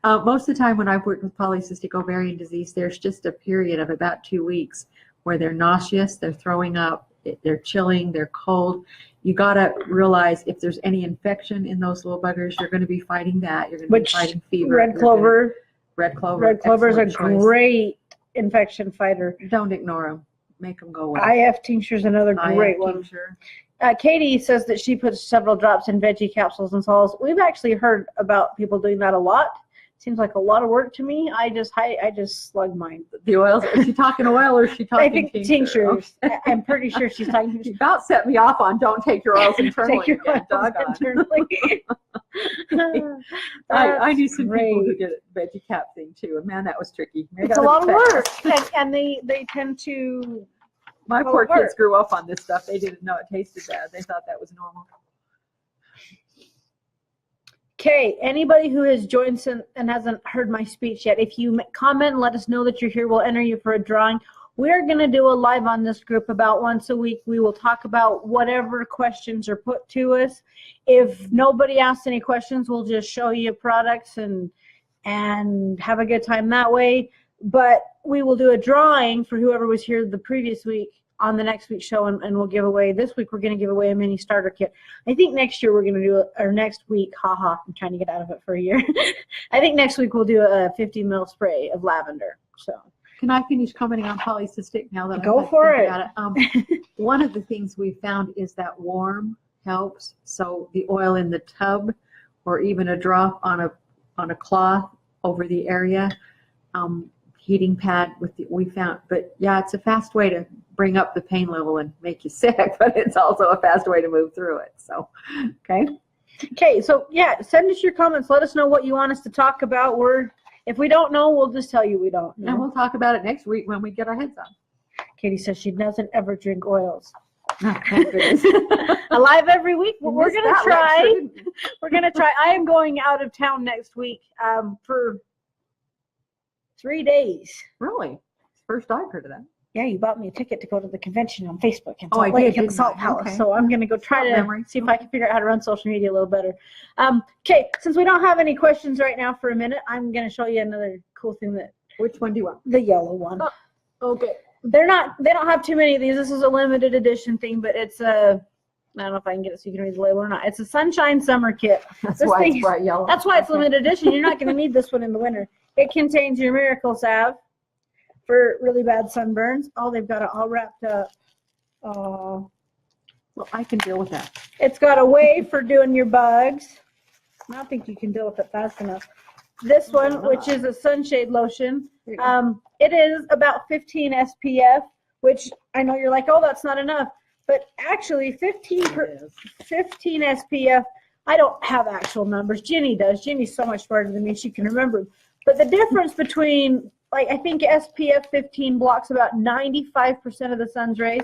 Most of the time when I've worked with polycystic ovarian disease, there's just a period of about 2 weeks where they're nauseous, they're throwing up, they're chilling, they're cold. You got to realize if there's any infection in those little buggers, you're going to be fighting that. You're going to be fighting fever. Red clover. Red clover. Red clover is a choice. Great infection fighter. Don't ignore them. Make them go away. IF tincture is another great one. Katie says that she puts several drops in veggie capsules and salts. We've actually heard about people doing that a lot. Seems like a lot of work to me. I just slug mine. The oils? Is she talking oil or is she talking I think tinctures. Okay. I'm pretty sure she's talking tinctures. She about set me off on don't take your oils internally. Take your oils internally. I knew some people who did a veggie cap thing too, and man, that was tricky. It's a lot of work, and they tend to. My poor kids grew up on this stuff. They didn't know it tasted bad. They thought that was normal. Okay, anybody who has joined and hasn't heard my speech yet, if you comment and let us know that you're here, we'll enter you for a drawing. We're going to do a live on this group about once a week. We will talk about whatever questions are put to us. If nobody asks any questions, we'll just show you products and have a good time that way. But we will do a drawing for whoever was here the previous week on the next week's show, and we'll give away, this week we're going to give away a mini starter kit. I think next year we're going to do, or next week, I'm trying to get out of it for a year. I think next week we'll do a 50 ml spray of lavender. So can I finish commenting on polycystic now that Go for it. One of the things we found is that warm helps. So the oil in the tub, or even a drop on a cloth over the area, heating pad we found. But yeah, it's a fast way to bring up the pain level and make you sick, but it's also a fast way to move through it. So, okay, so yeah, send us your comments. Let us know what you want us to talk about. If we don't know, we'll just tell you we don't know. And we'll talk about it next week when we get our heads on. Katie says she doesn't ever drink oils. Alive every week. Well, we're gonna try. We're gonna try. I am going out of town next week for 3 days. Really? First I've heard of that. Yeah, you bought me a ticket to go to the convention on Facebook in Salt Lake at the Salt Palace. Okay. So I'm going to go try to see if I can figure out how to run social media a little better. Okay, since we don't have any questions right now for a minute, I'm going to show you another cool thing that. Which one do you want? The yellow one. Oh, okay. They don't have too many of these. This is a limited edition thing, but it's a, I don't know if I can get it so you can read the label or not. It's a Sunshine Summer Kit. That's why it's bright yellow. That's why it's limited edition. You're not going to need this one in the winter. It contains your Miracle Salve for really bad sunburns. Oh, they've got it all wrapped up. Oh. Well, I can deal with that. It's got a way for doing your bugs. I don't think you can deal with it fast enough. This one, which is a Sunshade Lotion, it is about 15 SPF, which I know you're like, oh, that's not enough. But actually, 15 SPF, I don't have actual numbers. Ginny does. Ginny's so much smarter than me. She can remember. But the difference between, like, I think SPF 15 blocks about 95% of the sun's rays,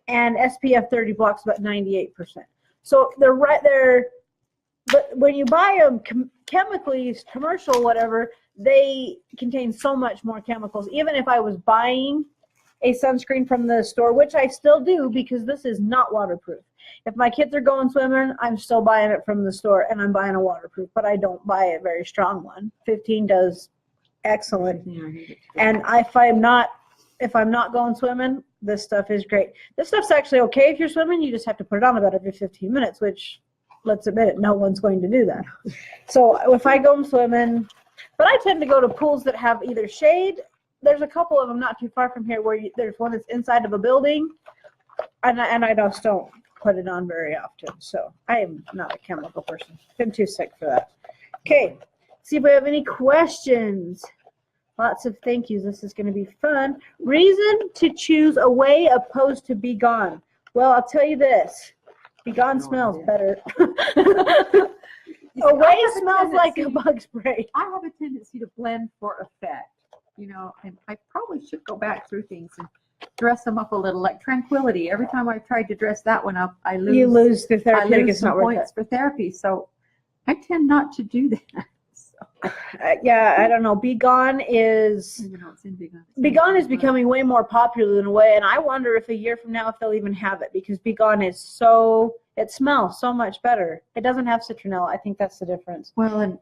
and SPF 30 blocks about 98%. So they're right there. But when you buy them chemically, commercial, whatever, they contain so much more chemicals. Even if I was buying a sunscreen from the store, which I still do because this is not waterproof. If my kids are going swimming, I'm still buying it from the store, and I'm buying a waterproof, but I don't buy a very strong one. 15 does excellent. And if I'm not going swimming, this stuff is great. This stuff's actually okay if you're swimming. You just have to put it on about every 15 minutes, which, let's admit it, no one's going to do that. So if I go swimming, but I tend to go to pools that have either shade. There's a couple of them not too far from here where there's one that's inside of a building, and I just don't put it on very often. So I am not a chemical person. I'm too sick for that. Okay, see if we have any questions. Lots of thank yous. This is going to be fun. Reason to choose away opposed to be gone. Well, I'll tell you this. Be gone smells better. Away smells like a bug spray. I have a tendency to blend for effect. You know, and I probably should go back through things and dress them up a little, like Tranquility. Every time I've tried to dress that one up, I lose. You lose the therapeutic. I lose some points for therapy, so I tend not to do that. So. Yeah, I don't know. Be Gone is Be Gone is becoming way more popular in a way, and I wonder if a year from now if they'll even have it, because Be Gone is it smells so much better. It doesn't have citronella. I think that's the difference. Well,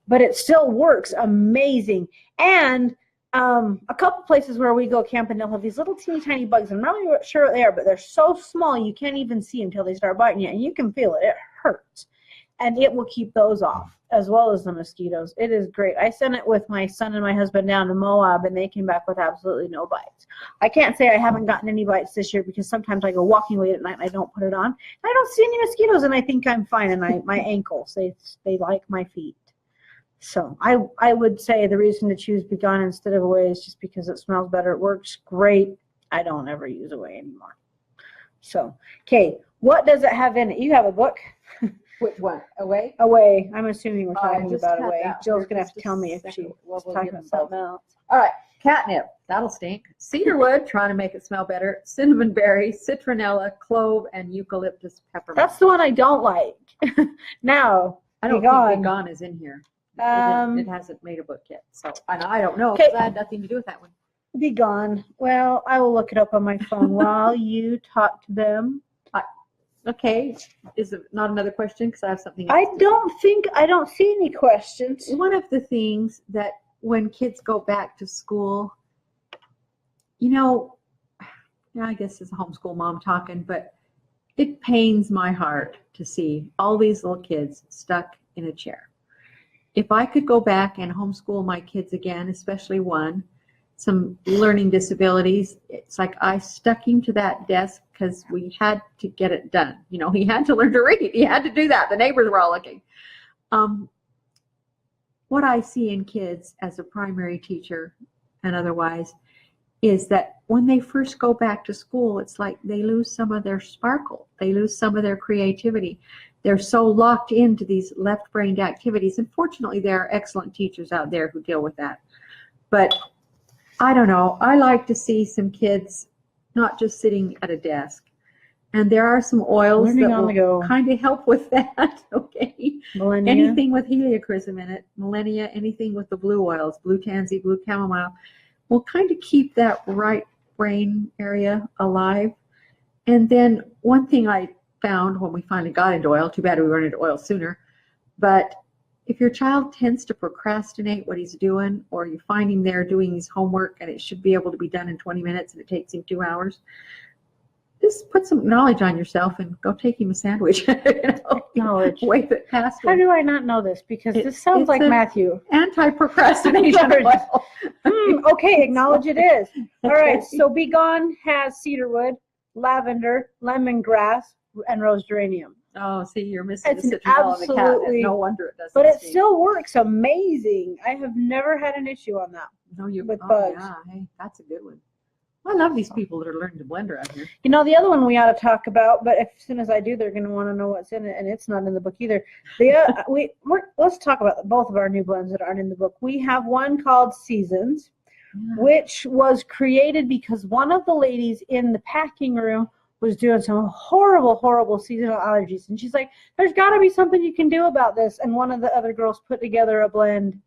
but it still works amazing. And a couple places where we go camping, they'll have these little teeny tiny bugs. I'm not really sure what they are, but they're so small you can't even see them until they start biting you, and you can feel it. It hurts. And it will keep those off, as well as the mosquitoes. It is great. I sent it with my son and my husband down to Moab, and they came back with absolutely no bites. I can't say I haven't gotten any bites this year, because sometimes I go walking late at night and I don't put it on. I don't see any mosquitoes, and I think I'm fine. And my ankles, they like my feet. So I would say the reason to choose Be Gone instead of Away is just because it smells better. It works great. I don't ever use Away anymore. So, okay, what does it have in it? You have a book. Which one? Away? Away. I'm assuming we're talking about had Away. that. Jill's going to have to tell me if she's talking about something else. All right, catnip. That'll stink. Cedarwood, trying to make it smell better. Cinnamon berry, citronella, clove, and eucalyptus peppermint. That's the one I don't like. Now, I don't Be Gone. think Be Gone is in here. It hasn't made a book yet, so and I don't know Okay. because I had nothing to do with that one. Be Gone. Well, I will look it up on my phone while you talk to them. Okay, is it not another question? Because I have something else. I don't see any questions. One of the things that when kids go back to school, I guess as a homeschool mom talking, but it pains my heart to see all these little kids stuck in a chair. If I could go back and homeschool my kids again, especially one, some learning disabilities, it's like I stuck him to that desk because we had to get it done. He had to learn to read. He had to do that. The neighbors were all looking. What I see in kids as a primary teacher and otherwise is that when they first go back to school, it's like they lose some of their sparkle. They lose some of their creativity. They're so locked into these left-brained activities. And fortunately, there are excellent teachers out there who deal with that. But I don't know. I like to see some kids not just sitting at a desk. And there are some oils Learning that on the will go. kind of help with that. Okay. Millennia. Anything with heliochrysum in it, millennia, anything with the blue oils, blue tansy, blue chamomile, will kind of keep that right brain area alive. And then one thing I found when we finally got into oil, too bad we weren't into oil sooner, but if your child tends to procrastinate what he's doing, or you find him there doing his homework and it should be able to be done in 20 minutes and it takes him 2 hours, just put some knowledge on yourself and go take him a sandwich. Knowledge. Wave it past him. How do I not know this? Because this sounds like Matthew. Anti-procrastination oil. Okay, acknowledge it is. All right, so Be Gone has cedarwood, lavender, lemongrass, and rose geranium. Oh, see, you're missing It's the an citronella and the cat. absolutely- No wonder it doesn't But it stink. still works amazing. I have never had an issue on that. No, you with oh, bugs. Yeah, hey, that's a good one. I love these people that are learning to blend around here. The other one we ought to talk about, but as soon as I do, they're going to want to know what's in it, and it's not in the book either. Let's talk about both of our new blends that aren't in the book. We have one called Seasons, which was created because one of the ladies in the packing room was doing some horrible, horrible seasonal allergies. And she's like, there's got to be something you can do about this. And one of the other girls put together a blend.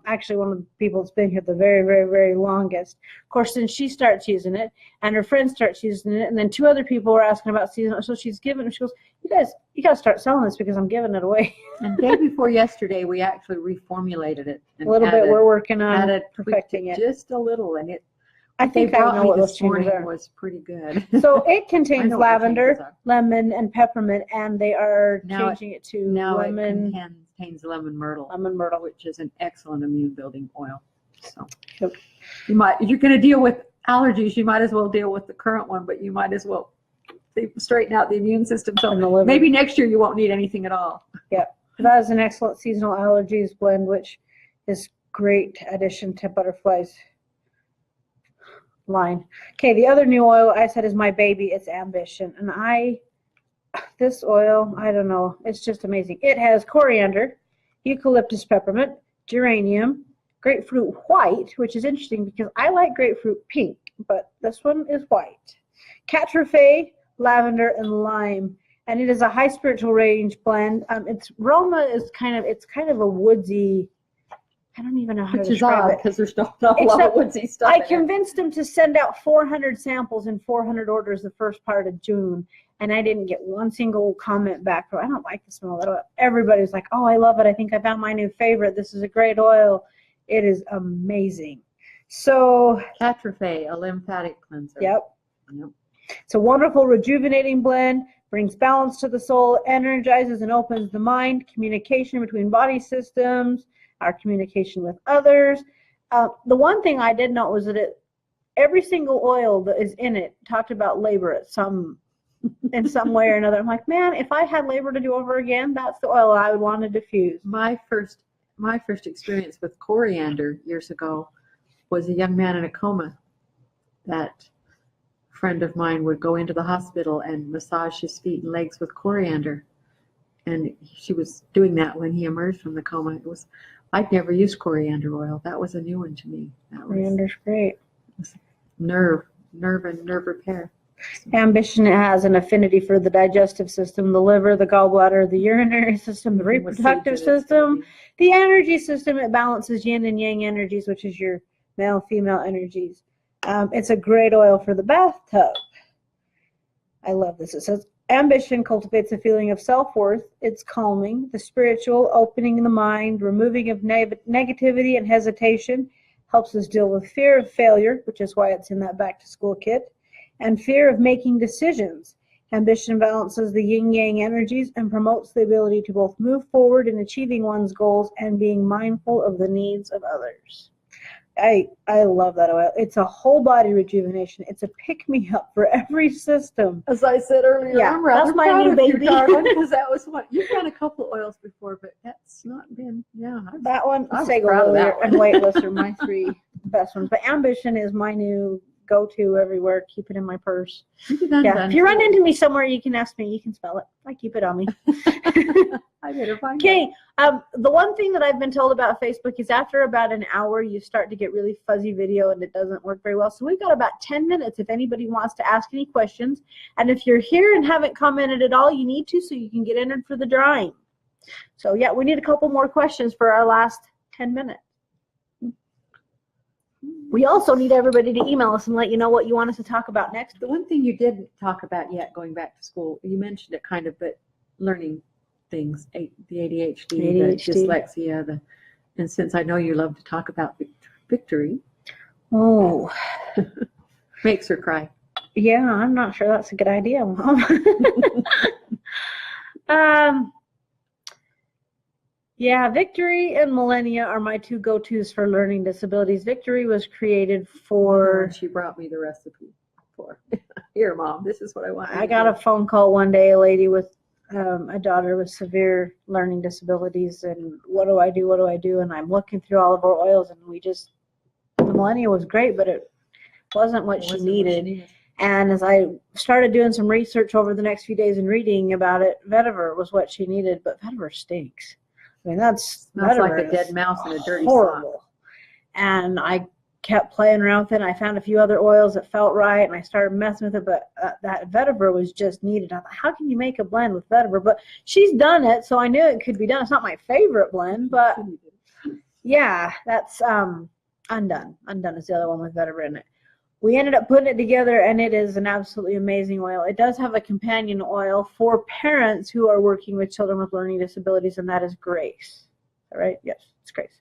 Actually, one of the people that's been here the very, very, very longest. Of course, then she starts using it, and her friend starts using it, and then 2 other people were asking about seasonal. So she's giving it. She goes, you guys, you got to start selling this because I'm giving it away. And day before yesterday, we actually reformulated it. And A little bit. We're working on added, perfecting it. just a little, and it. I think I know what those changes are. Was pretty good. So it I contains know what the lavender, changes are. lemon, and peppermint, and they are Now changing it to Now lemon, it contains lemon myrtle, myrtle. which is an excellent immune building oil. So Yep. if you're going to deal with allergies, you might as well deal with the current one, but you might as well straighten out the immune system. So And the liver. maybe next year you won't need anything at all. That is an excellent seasonal allergies blend, which is great addition to Butterfly's line. Okay, the other new oil I said is my baby. It's Ambition, and this oil, I don't know, it's just amazing. It has coriander, eucalyptus peppermint, geranium, grapefruit white, which is interesting because I like grapefruit pink, but this one is white. Catrafe, lavender, and lime. And it is a high spiritual range blend. Its aroma is kind of a woodsy I don't even know how Which to is describe odd it. because there's not a lot of woodsy stuff. I convinced him to send out 400 samples and 400 orders the first part of June, and I didn't get one single comment back. I don't like the smell of that oil. Everybody's like, oh, I love it. I think I found my new favorite. This is a great oil. It is amazing. So, Catrafé, a lymphatic cleanser. Yep. It's a wonderful rejuvenating blend, brings balance to the soul, energizes and opens the mind, communication between body systems, our communication with others. The one thing I did note was that every single oil that is in it talked about labor in some way or another. I'm like, man, if I had labor to do over again, that's the oil I would want to diffuse. My first experience with coriander years ago was a young man in a coma. That friend of mine would go into the hospital and massage his feet and legs with coriander, and she was doing that when he emerged from the coma. I'd never used coriander oil. That was a new one to me. Coriander's great. Nerve and nerve repair. Ambition has an affinity for the digestive system, the liver, the gallbladder, the urinary system, the reproductive system, the energy system. It balances yin and yang energies, which is your male, female energies. It's a great oil for the bathtub. I love this. It says, ambition cultivates a feeling of self-worth. It's calming, the spiritual, opening the mind, removing of negativity and hesitation, helps us deal with fear of failure, which is why it's in that back-to-school kit, and fear of making decisions. Ambition balances the yin-yang energies and promotes the ability to both move forward in achieving one's goals and being mindful of the needs of others. I love that oil. It's a whole body rejuvenation. It's a pick-me-up for every system. As I said earlier, Yeah, I'm rather that's my proud new of baby. you, darling, because that was what you've done a couple of oils before, but that's not been. That one, I was Sago proud of Lily, that one. and Weightless are my three best ones. But Ambition is my new go-to everywhere. Keep it in my purse. Yeah. If you run into me somewhere, you can ask me. You can spell it. I keep it on me. I better find Okay. The one thing that I've been told about Facebook is after about an hour, you start to get really fuzzy video and it doesn't work very well. So we've got about 10 minutes if anybody wants to ask any questions. And if you're here and haven't commented at all, you need to so you can get entered for the drawing. So yeah, we need a couple more questions for our last 10 minutes. We also need everybody to email us and let you know what you want us to talk about next. The one thing you didn't talk about yet, going back to school, you mentioned it kind of, but learning things, the ADHD, the dyslexia, and since I know you love to talk about Victory, oh, makes her cry. Yeah, I'm not sure that's a good idea, Mom. Yeah, Victory and Millennia are my two go-tos for learning disabilities. Victory was created for... She brought me the recipe for. Here, Mom, this is what I want. I got a phone call one day, a lady with a daughter with severe learning disabilities, and what do I do? And I'm looking through all of our oils, and the Millennia was great, but it wasn't what she needed. And as I started doing some research over the next few days and reading about it, Vetiver was what she needed, but Vetiver stinks. I mean, that's like a dead mouse in a dirty horrible. sock. And I kept playing around with it. And I found a few other oils that felt right, and I started messing with it. But that Vetiver was just needed. I thought, how can you make a blend with Vetiver? But she's done it, so I knew it could be done. It's not my favorite blend, but yeah, that's Undone. Undone is the other one with Vetiver in it. We ended up putting it together, and it is an absolutely amazing oil. It does have a companion oil for parents who are working with children with learning disabilities, and that is Grace. All right? Yes, it's Grace.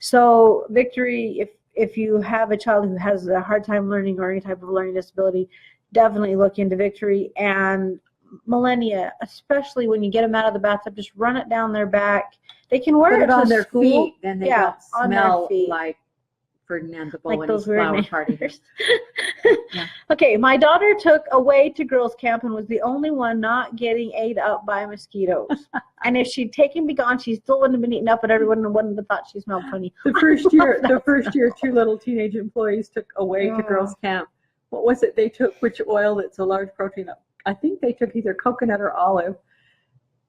So Victory, if you have a child who has a hard time learning or any type of learning disability, definitely look into Victory. And Millennia, especially when you get them out of the bathtub, just run it down their back. They can wear it on to their school. feet, then they don't smell like Ferdinand the Bull like and those his flower weird party. Yeah. Okay, my daughter took Away to girls camp and was the only one not getting ate up by mosquitoes. And if she'd taken Be Gone, she still wouldn't have been eaten up, and everyone wouldn't have thought she smelled funny. The first year, two little teenage employees took Away to girls camp. What was it they took? Which oil that's a large protein? I think they took either coconut or olive.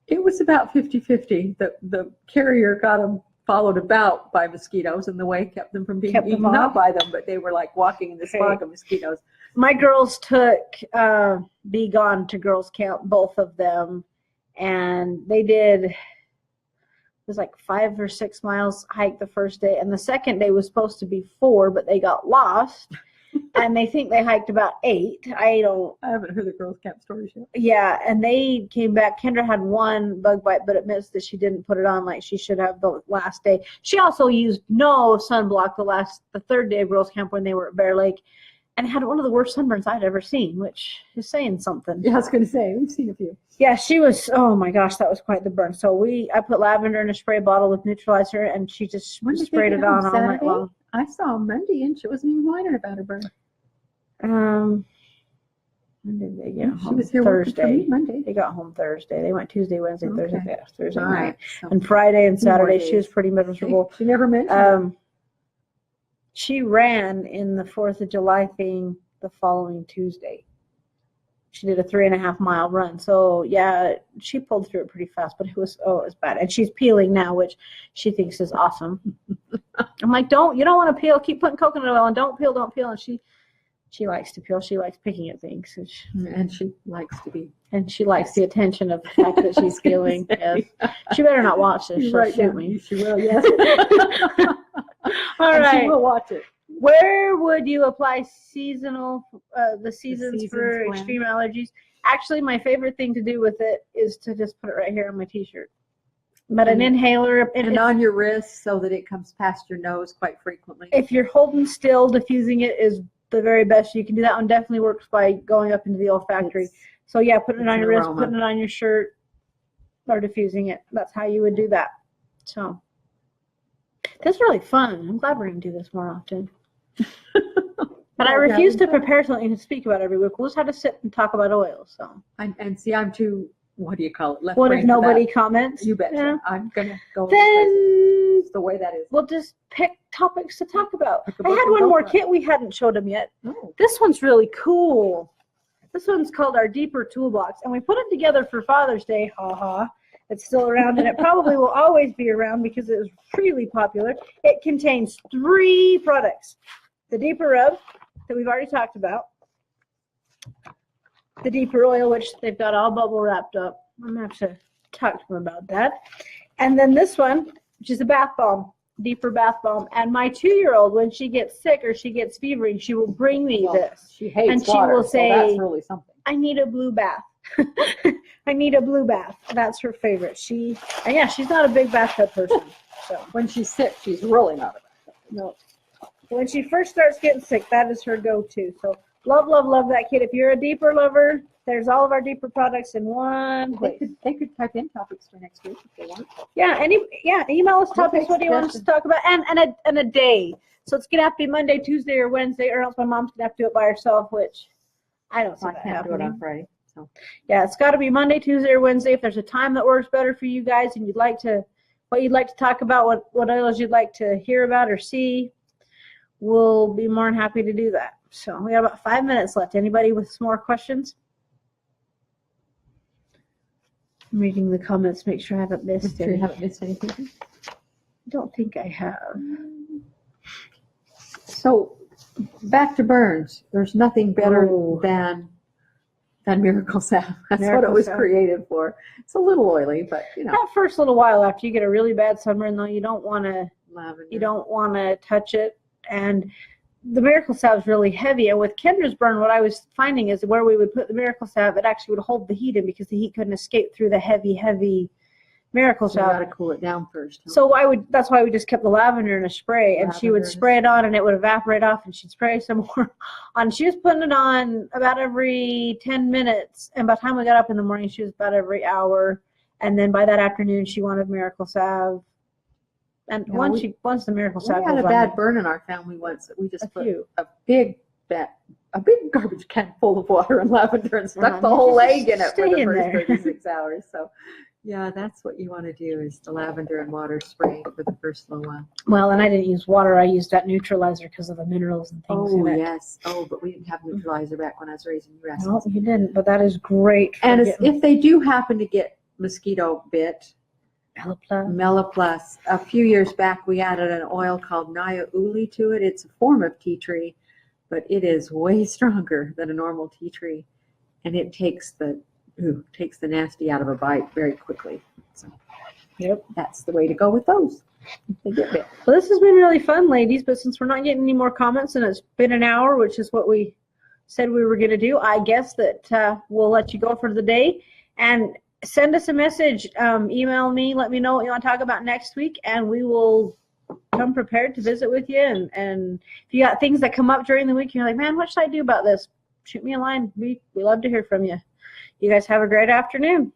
It was about 50-50. The carrier got them followed about by mosquitoes, and the Way kept them from being eaten up by them, but they were like walking in this fog of mosquitoes. My girls took Be Gone to girls camp, both of them, and they did was like 5 or 6 miles hike the first day, and the second day was supposed to be 4, but they got lost. And they think they hiked about 8. I haven't heard the girls' camp stories yet. Yeah, and they came back. Kendra had 1 bug bite, but admits that she didn't put it on like she should have the last day. She also used no sunblock the third day of girls' camp when they were at Bear Lake, and had one of the worst sunburns I'd ever seen, which is saying something. Yeah, I was going to say, we've seen a few. Yeah, she was, oh my gosh, that was quite the burn. So I put lavender in a spray bottle with neutralizer, and she just sprayed it on all night long. I saw Monday, and she wasn't even whining about her burn. When did they get home? She was here Thursday. Monday. They got home Thursday. They went Tuesday, Wednesday, Thursday All night. right. So And Friday and Saturday, she was pretty miserable. She never mentioned She ran in the 4th of July thing the following Tuesday. She did a 3.5 mile run. So yeah, she pulled through it pretty fast, but it was bad. And she's peeling now, which she thinks is awesome. I'm like, you don't want to peel. Keep putting coconut oil and don't peel. And she likes to peel. She likes picking at things. And she likes to be. And she likes the attention of the fact that she's peeling. Yes. She better not watch this. She'll shoot me. She will, yes. All right. She will watch it. Where would you apply the seasons for plan. extreme allergies? Actually, my favorite thing to do with it is to just put it right here on my t-shirt. But an inhaler. And on your wrist so that it comes past your nose quite frequently. If you're holding still, diffusing it is the very best you can do. That one definitely works by going up into the olfactory. So yeah, putting it on your wrist, putting it on your shirt, or diffusing it. That's how you would do that. So that's really fun. I'm glad we're going to do this more often. But I refuse to prepare something to speak about every week. We'll just have to sit and talk about oil. So and see, I'm too, what do you call it? What if nobody comments? You bet. Yeah. I'm going to go. Then it's the way that is. We'll just pick topics to talk about. I had one more kit we hadn't showed them yet. Oh. This one's really cool. This one's called our Deeper Toolbox, and we put it together for Father's Day. Ha ha. It's still around, and it probably will always be around because it was really popular. It contains 3 products. The Deeper Rub that we've already talked about. The Deeper Oil, which they've got all bubble wrapped up. I'm going to have to talk to them about that. And then this one, which is a bath bomb. Deeper bath bomb. And my 2-year-old, when she gets sick or she gets fevering, she will bring me this. She hates and water, she will say, so that's really something. I need a blue bath. I need a blue bath. That's her favorite. She's not a big bathtub person. So when she's sick, she's really not a bathtub. No. When she first starts getting sick, that is her go-to. So love, love, love that kit. If you're a Deeper lover, there's all of our Deeper products in one place. They could type in topics for next week if they want. Yeah, email us topics. What do you want us to talk about? And a day. So it's gonna have to be Monday, Tuesday, or Wednesday, or else my mom's gonna have to do it by herself, which I don't see that can't happening. do it on Friday. So yeah, it's got to be Monday, Tuesday, or Wednesday. If there's a time that works better for you guys, and what you'd like to talk about, what oils you'd like to hear about or see, we'll be more than happy to do that. So we got about 5 minutes left. Anybody with some more questions? I'm reading the comments, make sure I haven't missed you haven't missed anything. I don't think I have. So back to burns. There's nothing better than Miracle Salve. That's what it was created for. It's a little oily, but That first little while after you get a really bad sunburn, though, you don't want to touch it. And the Miracle Salve is really heavy. And with Kendra's burn, what I was finding is where we would put the Miracle Salve, it actually would hold the heat in because the heat couldn't escape through the heavy Miracle Salve. You got to cool it down first. Huh? So that's why we just kept the lavender in a spray, and she would spray it on, and it would evaporate off, and she'd spray some more on. She was putting it on about every 10 minutes, and by the time we got up in the morning, she was about every hour, and then by that afternoon, she wanted Miracle Salve. And once the Miracle Salve, we had a bad burn in our family once that we just put a big garbage can full of water and lavender and stuck the whole leg in it for the first 36 hours. So. Yeah, that's what you want to do is the lavender and water spray for the first little while. Well, and I didn't use water. I used that neutralizer because of the minerals and things in it. Oh, yes. Oh, but we didn't have neutralizer back when I was raising you. No, you didn't, but that is great. And if they do happen to get mosquito bit, Melloplus. A few years back, we added an oil called Naya Uli to it. It's a form of tea tree, but it is way stronger than a normal tea tree. And it takes the nasty out of a bite very quickly. So Yep. That's the way to go with those. They get bit. Well, this has been really fun, ladies, but since we're not getting any more comments and it's been an hour, which is what we said we were going to do, I guess that we'll let you go for the day. And send us a message. Email me. Let me know what you want to talk about next week, and we will come prepared to visit with you. And if you got things that come up during the week, you're like, man, what should I do about this? Shoot me a line. We love to hear from you. You guys have a great afternoon.